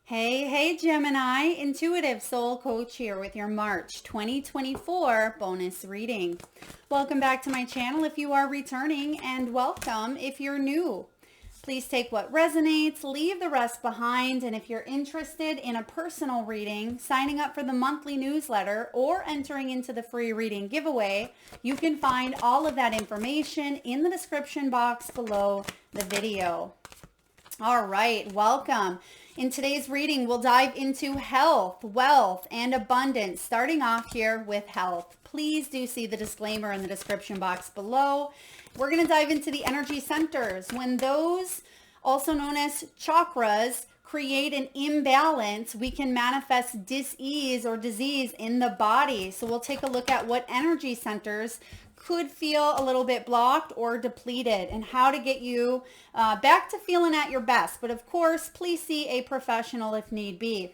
Hey, Gemini, Intuitive Soul Coach here with your March 2024 bonus reading. Welcome back to my channel if you are returning, and welcome if you're new. Please take what resonates, leave the rest behind, and if you're interested in a personal reading, signing up for the monthly newsletter, or entering into the free reading giveaway, you can find all of that information in the description box below the video. All right, welcome. In today's reading, we'll dive into health, wealth, and abundance, starting off here with health. Please do see the disclaimer in the description box below. We're going to dive into the energy centers. When those, also known as chakras, create an imbalance, we can manifest dis-ease or disease in the body. So we'll take a look at what energy centers could feel a little bit blocked or depleted and how to get you back to feeling at your best. But of course, please see a professional if need be.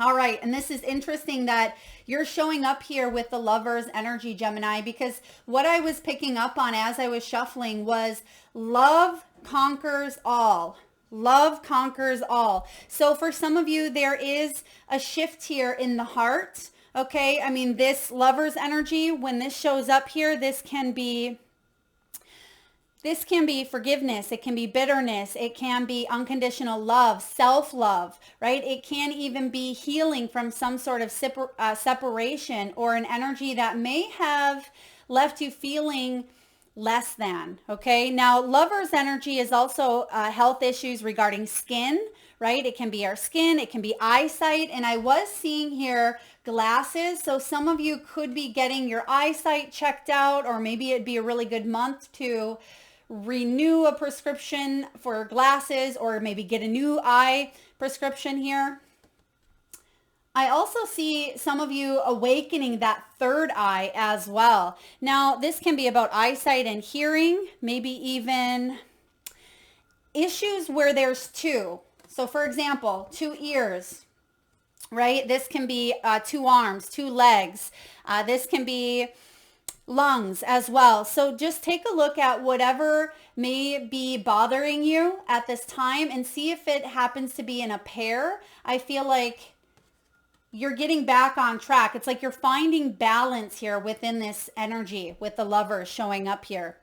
All right, and this is interesting that you're showing up here with the Lover's energy, Gemini, because what I was picking up on as I was shuffling was love conquers all. Love conquers all. So for some of you, there is a shift here in the heart. Okay, I mean, this Lover's energy, when this shows up here, this can be forgiveness, it can be bitterness, it can be unconditional love, self-love, right? It can even be healing from some sort of separation or an energy that may have left you feeling less than, okay? Now, Lover's energy is also health issues regarding skin, right? It can be our skin, it can be eyesight, and I was seeing here glasses, so some of you could be getting your eyesight checked out, or maybe it'd be a really good month to renew a prescription for glasses, or maybe get a new eye prescription here. I also see some of you awakening that third eye as well. Now, this can be about eyesight and hearing, maybe even issues where there's two. So for example, two ears, right? This can be two arms, two legs. This can be lungs as well. So just take a look at whatever may be bothering you at this time and see if it happens to be in a pair. I feel like you're getting back on track. It's like you're finding balance here within this energy with the Lovers showing up here.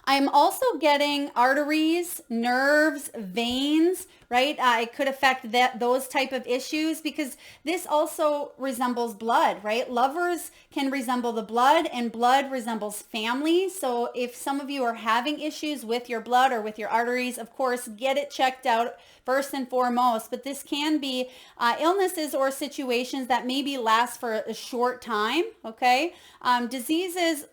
I'm also getting arteries, nerves, veins, right? It could affect those type of issues because this also resembles blood, right? Lovers can resemble the blood, and blood resembles family. So if some of you are having issues with your blood or with your arteries, of course, get it checked out first and foremost. But this can be illnesses or situations that maybe last for a short time, okay? Diseases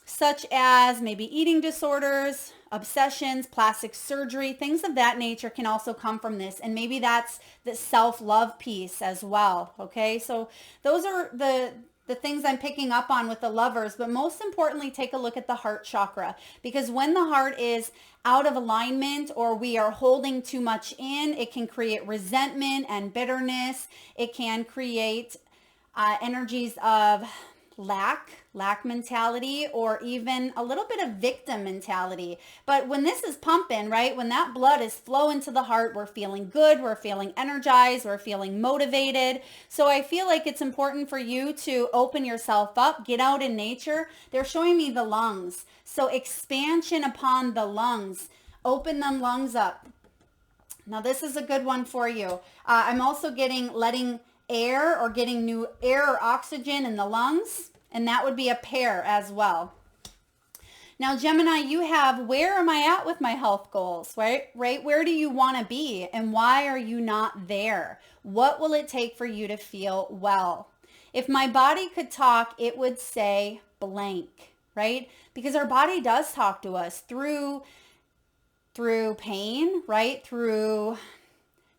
such as maybe eating disorders, obsessions, plastic surgery, things of that nature can also come from this. And maybe that's the self-love piece as well. Okay, so those are the things I'm picking up on with the Lovers. But most importantly, take a look at the heart chakra, because when the heart is out of alignment or we are holding too much in, it can create resentment and bitterness. It can create energies of lack mentality, or even a little bit of victim mentality. But when this is pumping, right, when that blood is flowing to the heart, we're feeling good, we're feeling energized, we're feeling motivated. So I feel like it's important for you to open yourself up, get out in nature. They're showing me the lungs. So expansion upon the lungs, open them lungs up. Now this is a good one for you. I'm also getting letting air or getting new air or oxygen in the lungs, and that would be a pair as well. Now, Gemini, you have, where am I at with my health goals, right? Where do you want to be, and why are you not there? What will it take for you to feel well? If my body could talk, it would say blank, right? Because our body does talk to us through pain, right? Through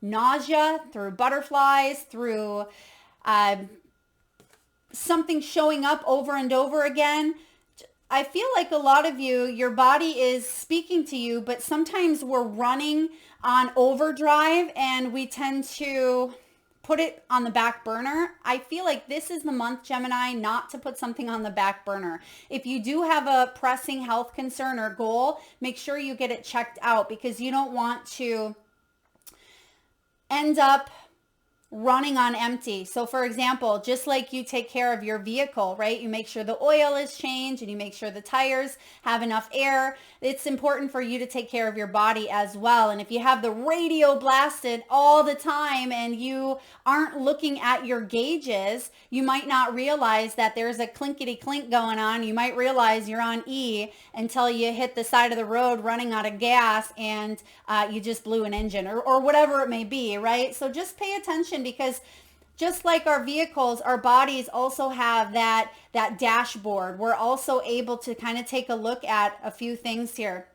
nausea, through butterflies, through something showing up over and over again. I feel like a lot of you, your body is speaking to you, but sometimes we're running on overdrive and we tend to put it on the back burner. I feel like this is the month, Gemini, not to put something on the back burner. If you do have a pressing health concern or goal, make sure you get it checked out, because you don't want to end up running on empty. So for example, just like you take care of your vehicle, right? You make sure the oil is changed and you make sure the tires have enough air. It's important for you to take care of your body as well. And if you have the radio blasted all the time and you aren't looking at your gauges, you might not realize that there's a clinkety clink going on. You might realize you're on E until you hit the side of the road running out of gas and you just blew an engine or whatever it may be, right? So just pay attention, because just like our vehicles, our bodies also have that dashboard. We're also able to kind of take a look at a few things here.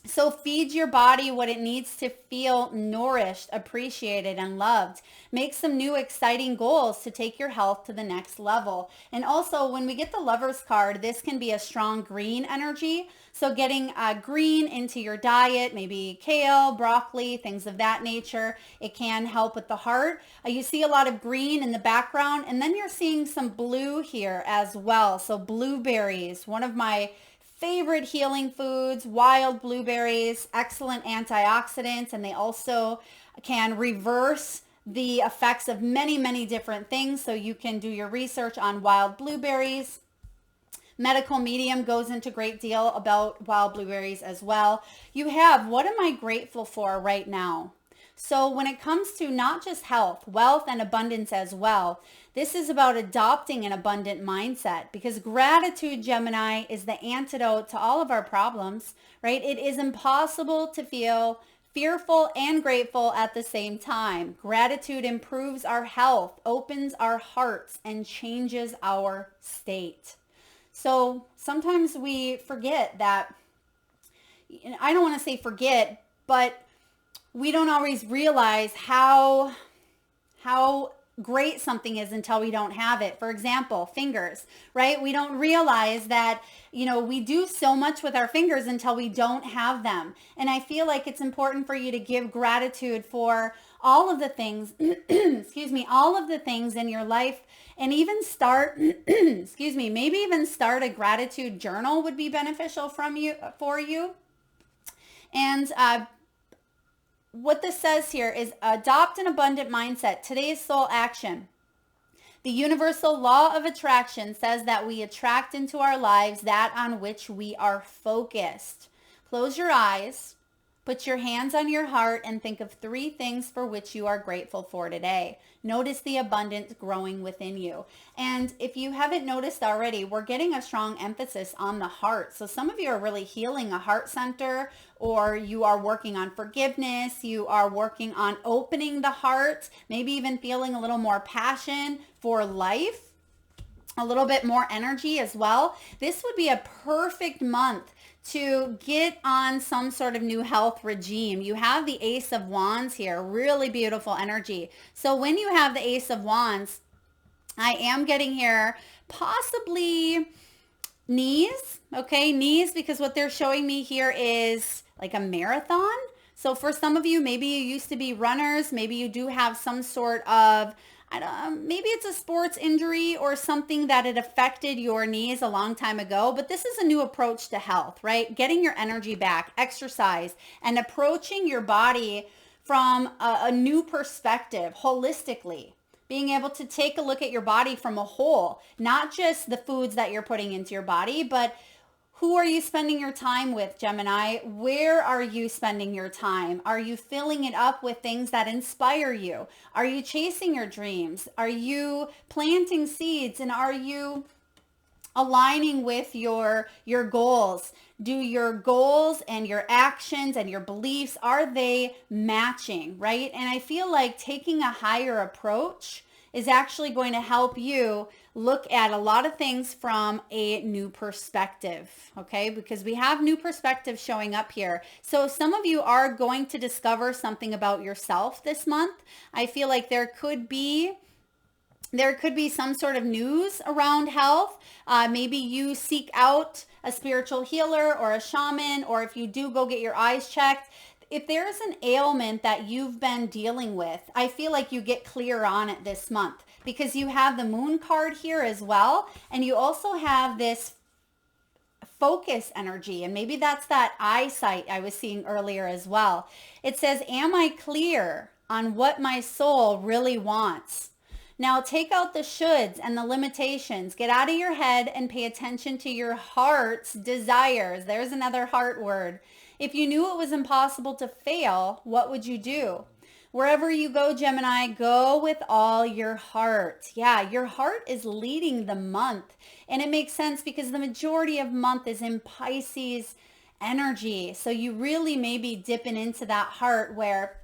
So feed your body what it needs to feel nourished, appreciated, and loved. Make some new exciting goals to take your health to the next level. And also, when we get the Lover's card, this can be a strong green energy. So getting green into your diet, maybe kale, broccoli, things of that nature. It can help with the heart. You see a lot of green in the background, and then you're seeing some blue here as well. So blueberries, one of my favorite healing foods. Wild blueberries, excellent antioxidants, and they also can reverse the effects of many, many different things. So you can do your research on wild blueberries. Medical Medium goes into a great deal about wild blueberries as well. You have, what am I grateful for right now? So when it comes to not just health, wealth, and abundance as well, this is about adopting an abundant mindset, because gratitude, Gemini, is the antidote to all of our problems, right? It is impossible to feel fearful and grateful at the same time. Gratitude improves our health, opens our hearts, and changes our state. So sometimes we forget that, I don't want to say forget, but we don't always realize how great something is until we don't have it. For example, fingers, right? We don't realize that, we do so much with our fingers until we don't have them. And I feel like it's important for you to give gratitude for all of the things, all of the things in your life, and even start, maybe even start a gratitude journal would be beneficial for you. And, what this says here is adopt an abundant mindset. Today's soul action. The universal law of attraction says that we attract into our lives that on which we are focused. Close your eyes, put your hands on your heart, and think of 3 things for which you are grateful for today. Notice the abundance growing within you. And if you haven't noticed already, we're getting a strong emphasis on the heart. So some of you are really healing a heart center, or you are working on forgiveness. You are working on opening the heart, maybe even feeling a little more passion for life, a little bit more energy as well. This would be a perfect month to get on some sort of new health regime. You have the Ace of Wands here, really beautiful energy. So when you have the Ace of Wands, I am getting here possibly knees, okay? Knees, because what they're showing me here is like a marathon. So for some of you, maybe you used to be runners, maybe you do have some sort of, maybe it's a sports injury or something that it affected your knees a long time ago, but this is a new approach to health, right? Getting your energy back, exercise, and approaching your body from a new perspective, holistically. Being able to take a look at your body from a whole, not just the foods that you're putting into your body, but who are you spending your time with, Gemini? Where are you spending your time? Are you filling it up with things that inspire you? Are you chasing your dreams? Are you planting seeds? And are you aligning with your goals? Do your goals and your actions and your beliefs, are they matching, right? And I feel like taking a higher approach is actually going to help you look at a lot of things from a new perspective, okay? Because we have new perspectives showing up here. So some of you are going to discover something about yourself this month. I feel like there could be some sort of news around health. Maybe you seek out a spiritual healer or a shaman, or if you do, go get your eyes checked. If there's an ailment that you've been dealing with, I feel like you get clear on it this month, because you have the Moon card here as well. And you also have this focus energy. And maybe that's that eyesight I was seeing earlier as well. It says, am I clear on what my soul really wants. Now take out the shoulds and the limitations. Get out of your head and pay attention to your heart's desires. There's another heart word. If you knew it was impossible to fail, what would you do? Wherever you go, Gemini, go with all your heart. Yeah, your heart is leading the month. And it makes sense because the majority of month is in Pisces energy. So you really may be dipping into that heart where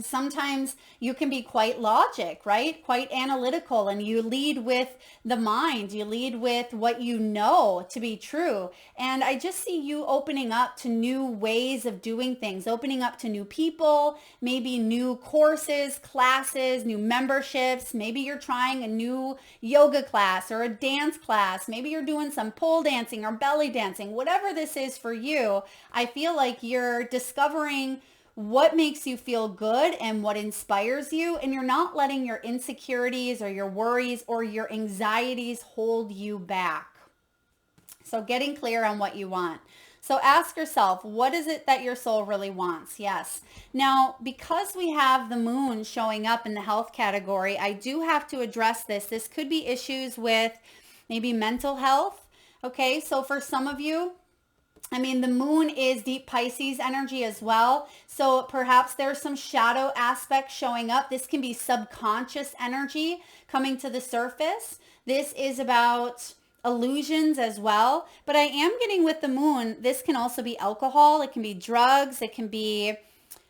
sometimes you can be quite logic, right? Quite analytical, and you lead with the mind. You lead with what you know to be true. And I just see you opening up to new ways of doing things, opening up to new people, maybe new courses, classes, new memberships. Maybe you're trying a new yoga class or a dance class. Maybe you're doing some pole dancing or belly dancing. Whatever this is for you, I feel like you're discovering what makes you feel good and what inspires you, and you're not letting your insecurities or your worries or your anxieties hold you back. So getting clear on what you want. So ask yourself, what is it that your soul really wants? Yes. Now, because we have the moon showing up in the health category, I do have to address this. This could be issues with maybe mental health. Okay, so for some of you, I mean, the moon is deep Pisces energy as well. So perhaps there's some shadow aspects showing up. This can be subconscious energy coming to the surface. This is about illusions as well. But I am getting with the moon, this can also be alcohol. It can be drugs. It can be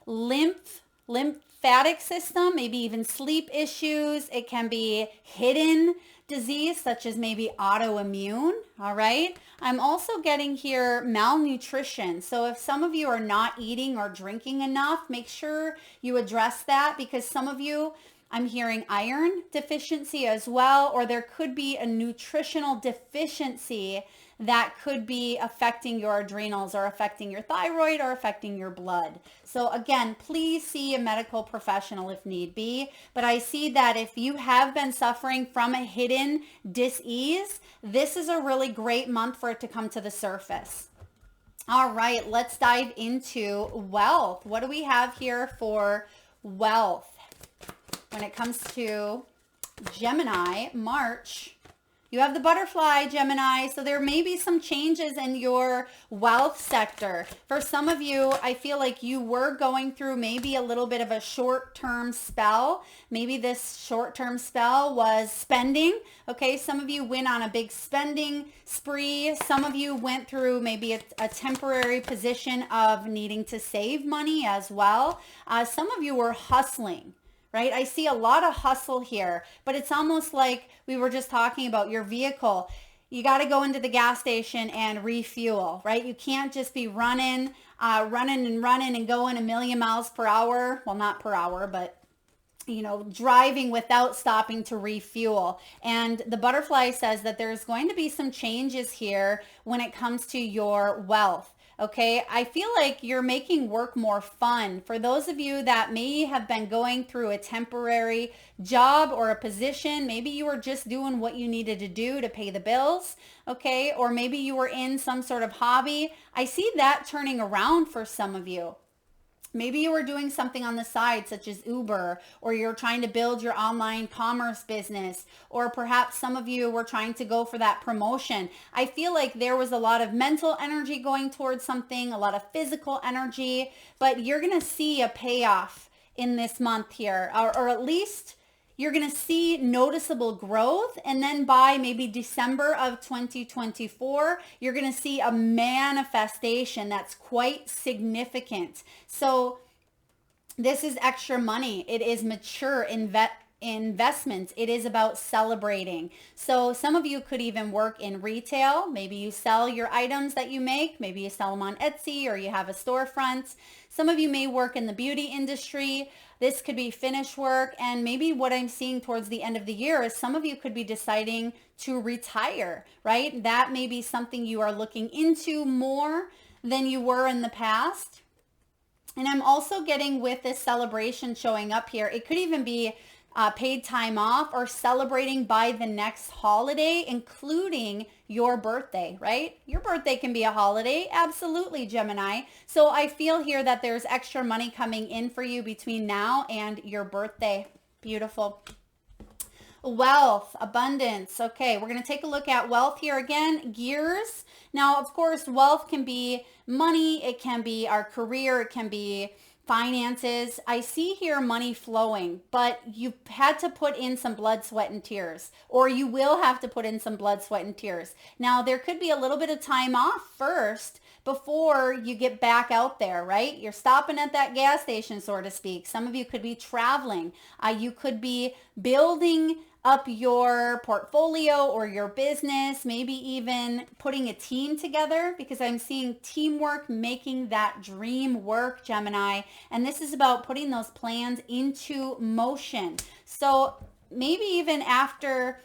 lymphatic system, maybe even sleep issues. It can be hidden disease such as maybe autoimmune. All right. I'm also getting here malnutrition. So if some of you are not eating or drinking enough, make sure you address that, because some of you, I'm hearing iron deficiency as well, or there could be a nutritional deficiency that could be affecting your adrenals or affecting your thyroid or affecting your blood. So again, please see a medical professional if need be. But I see that if you have been suffering from a hidden dis-ease, this is a really great month for it to come to the surface. All right, let's dive into wealth. What do we have here for wealth when it comes to Gemini, March? You have the butterfly, Gemini, so there may be some changes in your wealth sector. For some of you, I feel like you were going through maybe a little bit of a short-term spell. Maybe this short-term spell was spending. Okay, some of you went on a big spending spree. Some of you went through maybe a temporary position of needing to save money as well. Some of you were hustling. Right? I see a lot of hustle here, but it's almost like we were just talking about your vehicle. You got to go into the gas station and refuel, right? You can't just be running and going a million miles per hour. Well, not per hour, but driving without stopping to refuel. And the butterfly says that there's going to be some changes here when it comes to your wealth. Okay, I feel like you're making work more fun. For those of you that may have been going through a temporary job or a position, maybe you were just doing what you needed to do to pay the bills, okay? Or maybe you were in some sort of hobby. I see that turning around for some of you. Maybe you were doing something on the side, such as Uber, or you're trying to build your online commerce business, or perhaps some of you were trying to go for that promotion. I feel like there was a lot of mental energy going towards something, a lot of physical energy, but you're going to see a payoff in this month here, or at least you're going to see noticeable growth. And then by maybe December of 2024, you're going to see a manifestation that's quite significant. So this is extra money. It is mature investments. It is about celebrating. So some of you could even work in retail. Maybe you sell your items that you make. Maybe you sell them on Etsy, or you have a storefront. Some of you may work in the beauty industry. This could be finish work. And maybe what I'm seeing towards the end of the year is some of you could be deciding to retire, right? That may be something you are looking into more than you were in the past. And I'm also getting with this celebration showing up here. It could even be paid time off, or celebrating by the next holiday, including your birthday, right? Your birthday can be a holiday. Absolutely, Gemini. So I feel here that there's extra money coming in for you between now and your birthday. Beautiful. Wealth, abundance. Okay, we're going to take a look at wealth here again. Gears. Now, of course, wealth can be money. It can be our career. It can be finances. I see here money flowing, but you've had to put in some blood, sweat, and tears, or you will have to put in some blood, sweat, and tears. Now, there could be a little bit of time off first before you get back out there, right? You're stopping at that gas station, so to speak. Some of you could be traveling. You could be building up your portfolio or your business, maybe even putting a team together, because I'm seeing teamwork making that dream work, Gemini. And this is about putting those plans into motion. So maybe even after,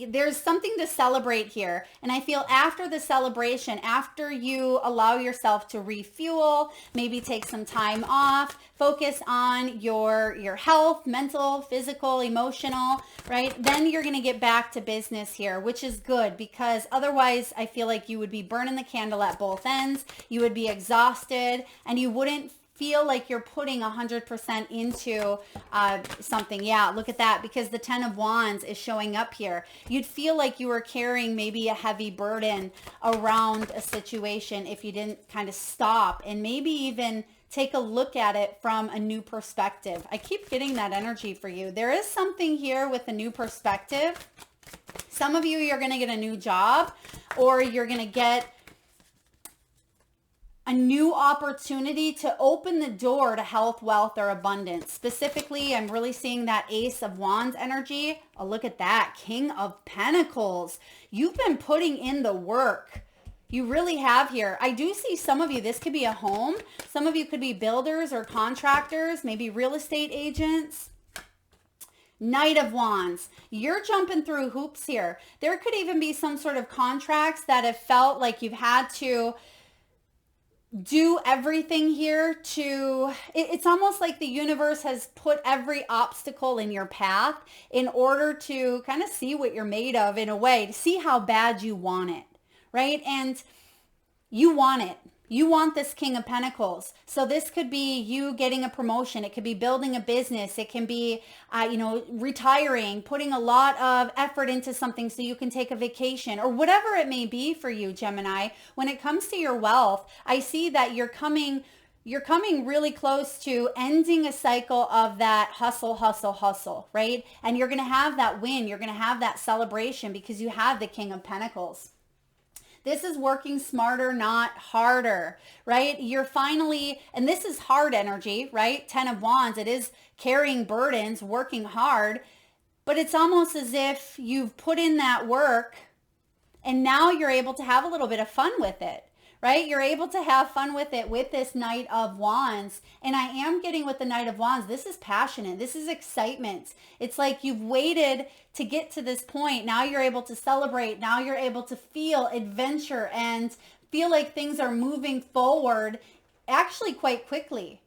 there's something to celebrate here. And I feel after the celebration, after you allow yourself to refuel, maybe take some time off, focus on your health, mental, physical, emotional, right? Then you're going to get back to business here, which is good, because otherwise I feel like you would be burning the candle at both ends. You would be exhausted, and you wouldn't feel like you're putting 100% into something. Yeah, look at that, because the 10 of Wands is showing up here. You'd feel like you were carrying maybe a heavy burden around a situation if you didn't kind of stop and maybe even take a look at it from a new perspective. I keep getting that energy for you. There is something here with a new perspective. Some of you, you're going to get a new job, or you're going to get a new opportunity to open the door to health, wealth, or abundance. Specifically, I'm really seeing that Ace of Wands energy. Oh, look at that. King of Pentacles. You've been putting in the work. You really have here. I do see some of you, this could be a home. Some of you could be builders or contractors, maybe real estate agents. Knight of Wands. You're jumping through hoops here. There could even be some sort of contracts that have felt like you've had to do everything here to, it's almost like the universe has put every obstacle in your path in order to kind of see what you're made of, in a way, to see how bad you want it, right? And you want it. You want this King of Pentacles. So this could be you getting a promotion. It could be building a business. It can be, retiring, putting a lot of effort into something so you can take a vacation, or whatever it may be for you, Gemini. When it comes to your wealth, I see that you're coming really close to ending a cycle of that hustle, right? And you're going to have that win. You're going to have that celebration because you have the King of Pentacles. This is working smarter, not harder, right? You're finally, and this is hard energy, right? 10 of Wands, it is carrying burdens, working hard, but it's almost as if you've put in that work and now you're able to have a little bit of fun with it, right? You're able to have fun with it with this Knight of Wands. And I am getting with the Knight of Wands, this is passionate. This is excitement. It's like you've waited to get to this point. Now you're able to celebrate. Now you're able to feel adventure and feel like things are moving forward actually quite quickly.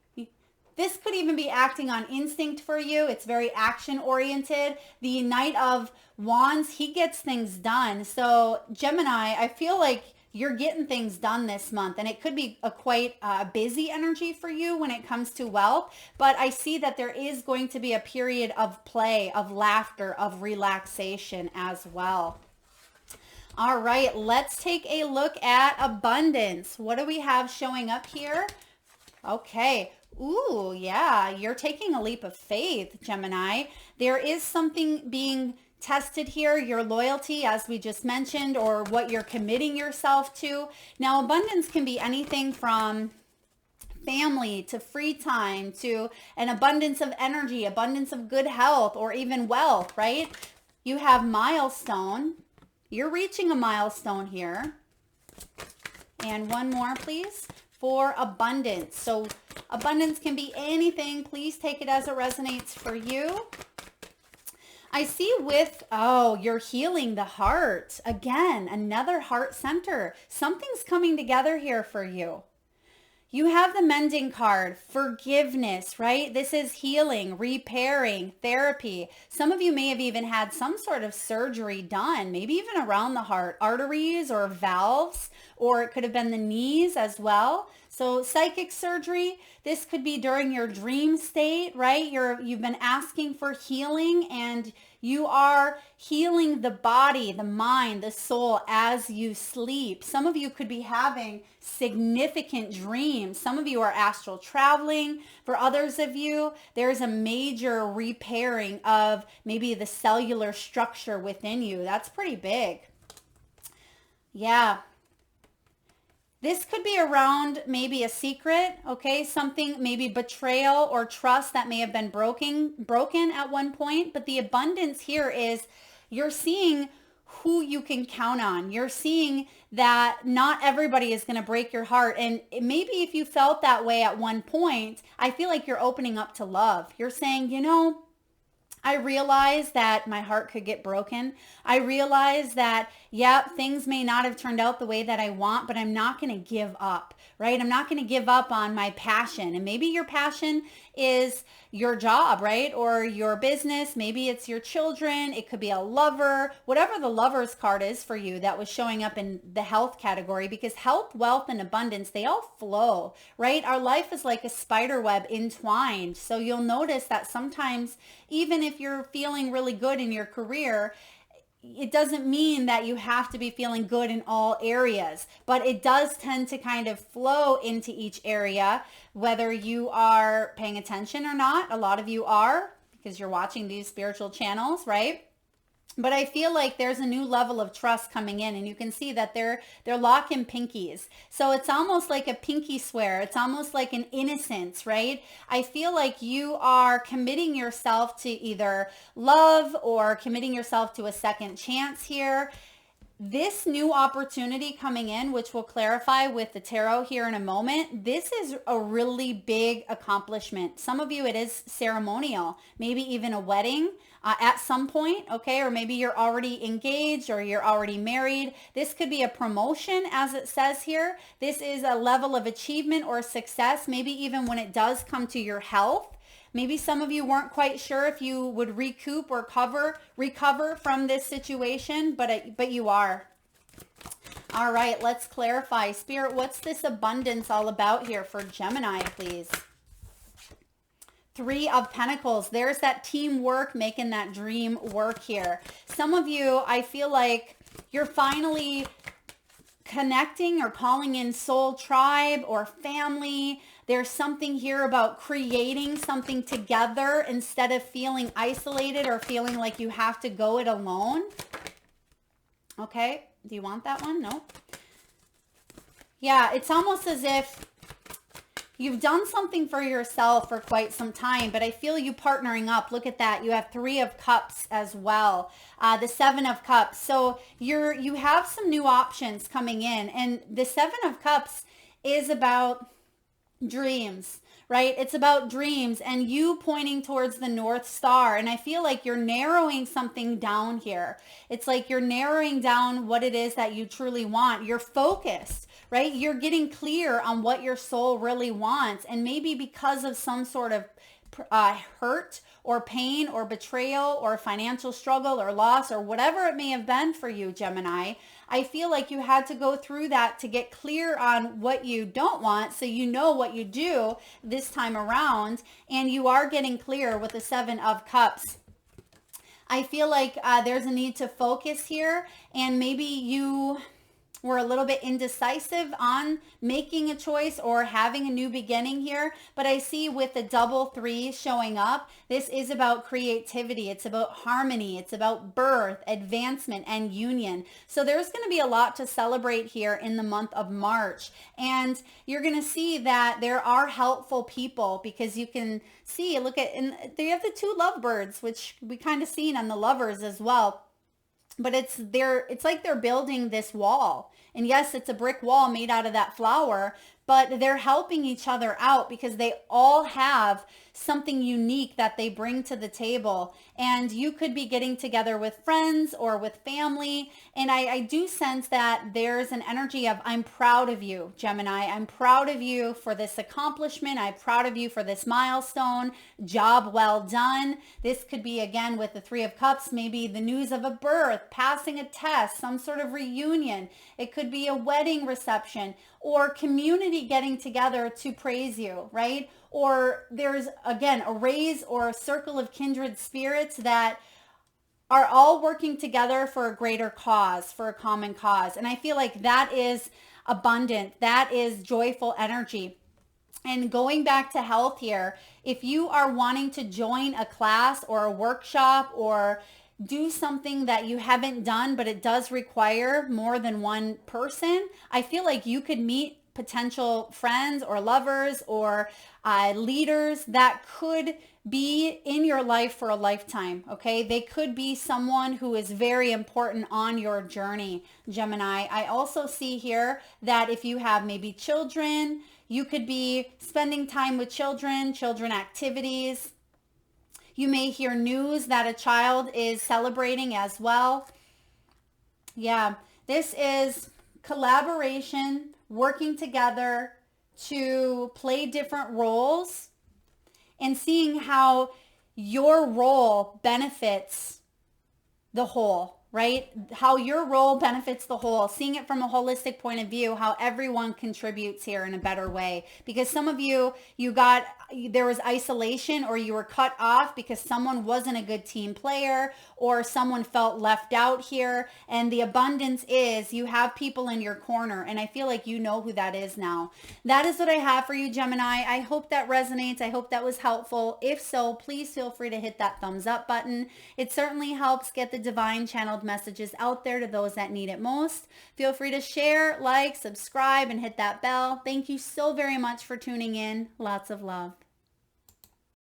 This could even be acting on instinct for you. It's very action oriented. The Knight of Wands, he gets things done. So Gemini, I feel like you're getting things done this month, and it could be a quite busy energy for you when it comes to wealth, but I see that there is going to be a period of play, of laughter, of relaxation as well. All right, let's take a look at abundance. What do we have showing up here? Okay. Ooh, yeah, you're taking a leap of faith, Gemini. There is something being tested here, your loyalty, as we just mentioned, or what you're committing yourself to. Now, abundance can be anything from family to free time to an abundance of energy, abundance of good health, or even wealth, right? You have milestone. You're reaching a milestone here. And one more, please, for abundance. So abundance can be anything. Please take it as it resonates for you. I see with, you're healing the heart. Again, another heart center. Something's coming together here for you. You have the mending card, forgiveness, right? This is healing, repairing, therapy. Some of you may have even had some sort of surgery done, maybe even around the heart, arteries or valves, or it could have been the knees as well. So psychic surgery, this could be during your dream state, right? You've been asking for healing, and you are healing the body, the mind, the soul as you sleep. Some of you could be having significant dreams. Some of you are astral traveling. For others of you, there's a major repairing of maybe the cellular structure within you. That's pretty big. Yeah. This could be around maybe a secret, okay? Something, maybe betrayal or trust that may have been broken at one point. But the abundance here is you're seeing who you can count on. You're seeing that not everybody is going to break your heart. And maybe if you felt that way at one point, I feel like you're opening up to love. You're saying, you know, I realize that my heart could get broken. I realize that, yeah, things may not have turned out the way that I want, but I'm not going to give up, right? I'm not going to give up on my passion. And maybe your passion is your job, right? Or your business. Maybe it's your children. It could be a lover, whatever the lover's card is for you that was showing up in the health category, because health, wealth, and abundance, they all flow, right? Our life is like a spider web entwined. So you'll notice that sometimes, even if you're feeling really good in your career, it doesn't mean that you have to be feeling good in all areas, but it does tend to kind of flow into each area, whether you are paying attention or not. A lot of you are, because you're watching these spiritual channels, right? But I feel like there's a new level of trust coming in, and you can see that they're locking pinkies. So it's almost like a pinky swear. It's almost like an innocence, right? I feel like you are committing yourself to either love or committing yourself to a second chance here. This new opportunity coming in, which we'll clarify with the tarot here in a moment, this is a really big accomplishment. Some of you, it is ceremonial, maybe even a wedding at some point, okay? Or maybe you're already engaged or you're already married. This could be a promotion, as it says here. This is a level of achievement or success, maybe even when it does come to your health. Maybe some of you weren't quite sure if you would recoup or recover from this situation, but you are. All right, let's clarify. Spirit, what's this abundance all about here for Gemini, please? 3 of Pentacles. There's that teamwork, making that dream work here. Some of you, I feel like you're finally connecting or calling in soul tribe or family. There's something here about creating something together instead of feeling isolated or feeling like you have to go it alone. Okay, do you want that one? No. Yeah, it's almost as if you've done something for yourself for quite some time, but I feel you partnering up. Look at that. You have 3 of Cups as well. The 7 of Cups. So you have some new options coming in. And the 7 of Cups is about dreams, right? It's about dreams and you pointing towards the North Star. And I feel like you're narrowing something down here. It's like you're narrowing down what it is that you truly want. You're focused, right? You're getting clear on what your soul really wants. And maybe because of some sort of hurt or pain or betrayal or financial struggle or loss or whatever it may have been for you, Gemini, I feel like you had to go through that to get clear on what you don't want, so you know what you do this time around, and you are getting clear with the 7 of Cups. I feel like there's a need to focus here, and maybe you were a little bit indecisive on making a choice or having a new beginning here. But I see with the double 3 showing up, this is about creativity. It's about harmony. It's about birth, advancement, and union. So there's going to be a lot to celebrate here in the month of March. And you're going to see that there are helpful people, because you can see, look at, and they have the 2 lovebirds, which we kind of seen on the lovers as well. But it's like they're building this wall. And yes, it's a brick wall made out of that flower, but they're helping each other out because they all have something unique that they bring to the table. And you could be getting together with friends or with family. And I do sense that there's an energy of, I'm proud of you, Gemini. I'm proud of you for this accomplishment. I'm proud of you for this milestone. Job well done. This could be, again, with the Three of Cups, maybe the news of a birth, passing a test, some sort of reunion. It could be a wedding reception or community getting together to praise you, right? Or there's, again, a raise or a circle of kindred spirits that are all working together for a greater cause, for a common cause. And I feel like that is abundant. That is joyful energy. And going back to health here, if you are wanting to join a class or a workshop or do something that you haven't done, but it does require more than one person, I feel like you could meet potential friends or lovers or leaders that could be in your life for a lifetime, okay? They could be someone who is very important on your journey, Gemini. I also see here that if you have maybe children, you could be spending time with children activities. You may hear news that a child is celebrating as well. Yeah, this is collaboration, working together to play different roles and seeing how your role benefits the whole, right? How your role benefits the whole, seeing it from a holistic point of view, how everyone contributes here in a better way. Because some of you, there was isolation or you were cut off because someone wasn't a good team player or someone felt left out here. And the abundance is you have people in your corner. And I feel like you know who that is now. That is what I have for you, Gemini. I hope that resonates. I hope that was helpful. If so, please feel free to hit that thumbs up button. It certainly helps get the divine channeled messages out there to those that need it most. Feel free to share, like, subscribe, and hit that bell. Thank you so very much for tuning in. Lots of love.